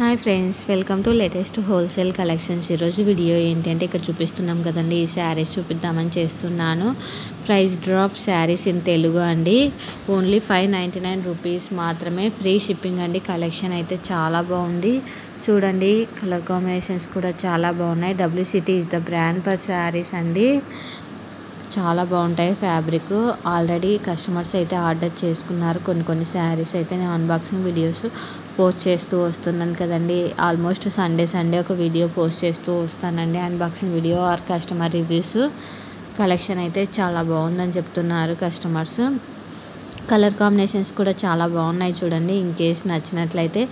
Hi friends, welcome to latest wholesale collections. ఈరోజు video ఏంటంటే ఇక్కడ చూపిస్తున్నాం కదండి, ఈ శారీస్ చూపిద్దామని చేస్తున్నాను. Price drop saris in Telugu అండి. ఓన్లీ 599 రూపీస్ మాత్రమే, ఫ్రీ షిప్పింగ్ అండి. కలెక్షన్ అయితే చాలా బాగుంది చూడండి. కలర్ కాంబినేషన్స్ కూడా చాలా బాగున్నాయి. WCT is the brand for saris అండి. చాలా బాగుంటాయి ఫ్యాబ్రిక్. ఆల్రెడీ కస్టమర్స్ అయితే ఆర్డర్ చేసుకున్నారు. కొన్ని శారీస్ అయితే నేను అన్బాక్సింగ్ వీడియోస్ పోస్ట్ చేస్తూ వస్తున్నాను కదండి. ఆల్మోస్ట్ సండే ఒక వీడియో పోస్ట్ చేస్తూ వస్తానండి, unboxing video or customer reviews. Collection అయితే చాలా బాగుందని చెప్తున్నారు కస్టమర్స్. కలర్ కాంబినేషన్స్ కూడా చాలా బాగున్నాయి చూడండి. ఇన్ కేస్ నచ్చినట్లయితే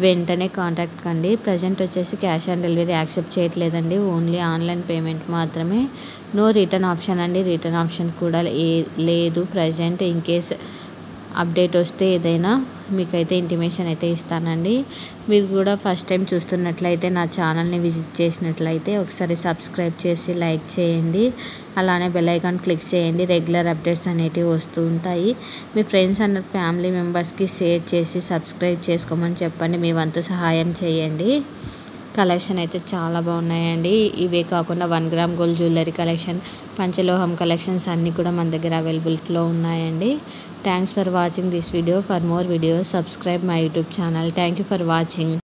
వెంటనే కాంటాక్ట్ కండి. ప్రజెంట్ వచ్చేసి క్యాష్ ఆన్ డెలివరీ యాక్సెప్ట్ చేయట్లేదండి, ఓన్లీ ఆన్లైన్ పేమెంట్ మాత్రమే. నో రిటర్న్ ఆప్షన్ అండి, రిటర్న్ ఆప్షన్ కూడా లేదు ప్రజెంట్. ఇన్ కేస్ అప్డేట్ వస్తే ఏదైనా మీకైతే ఇంటిమేషన్ అయితే ఇస్తానండి. మీరు కూడా ఫస్ట్ టైం చూస్తున్నట్లయితే నా ఛానల్ని విజిట్ చేసినట్లయితే ఒకసారి సబ్స్క్రైబ్ చేసి లైక్ చేయండి. అలానే బెల్ ఐకాన్ క్లిక్ చేయండి. రెగ్యులర్ అప్డేట్స్ అనేటివి వస్తూ ఉంటాయి. మీ ఫ్రెండ్స్ అండ్ ఫ్యామిలీ మెంబర్స్కి షేర్ చేసి సబ్స్క్రైబ్ చేసుకోమని చెప్పండి. మీ వంతు సహాయం చేయండి. కలెక్షన్ అయితే చాలా బాగున్నాయండి. ఇవే కాకుండా 1 గ్రామ్ గోల్డ్ జ్యువెలరీ కలెక్షన్, పంచలోహం కలెక్షన్స్ అన్నీ కూడా మన దగ్గర అవైలబిలిటీలో ఉన్నాయండి. Thanks for watching this video. For more videos subscribe my YouTube channel. Thank you for watching.